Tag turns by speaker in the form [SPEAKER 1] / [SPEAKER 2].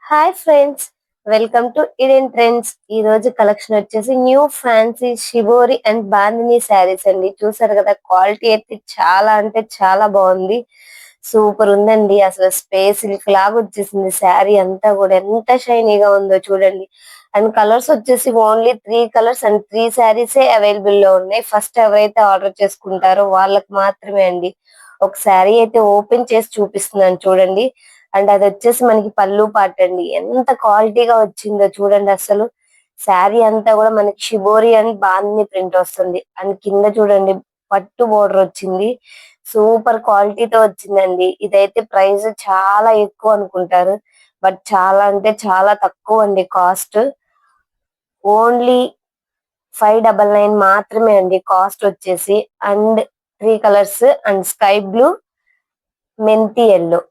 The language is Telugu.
[SPEAKER 1] Hi friends, welcome to Indian trends. ఈ రోజు కలెక్షన్ వచ్చేసి new fancy shibori and bandhani saris అండి. చూసారు కదా, క్వాలిటీ అయితే చాలా అంటే చాలా బాగుంది. సూపర్ ఉందండి. అసలు స్పేస్ సిల్క్ లాగా వచ్చేసింది శారీ అంతా కూడా. ఎంత షైనీగా ఉందో చూడండి. అండ్ కలర్స్ వచ్చేసి ఓన్లీ 3 కలర్స్ అండ్ 3 శారీసే అవైలబుల్ లో ఉన్నాయి. ఫస్ట్ ఎవరైతే ఆర్డర్ చేసుకుంటారో వాళ్ళకి మాత్రమే అండి. ఒక శారీ అయితే ఓపెన్ చేసి చూపిస్తున్నాను చూడండి. అండ్ అది వచ్చేసి మనకి పళ్ళు పాట అండి. ఎంత క్వాలిటీగా వచ్చిందో చూడండి. అసలు శారీ అంతా కూడా మనకి షిబోరి అండ్ బాందిని ప్రింట్ వస్తుంది. అండ్ కింద చూడండి పట్టు బోర్డర్ వచ్చింది. సూపర్ క్వాలిటీతో వచ్చిందండి. ఇదైతే ప్రైస్ చాలా ఎక్కువ అనుకుంటారు, బట్ చాలా అంటే చాలా తక్కువ అండి. కాస్ట్ ఓన్లీ 599 మాత్రమే అండి కాస్ట్ వచ్చేసి. And 3 colours and sky blue, మెంతి ఎల్లో,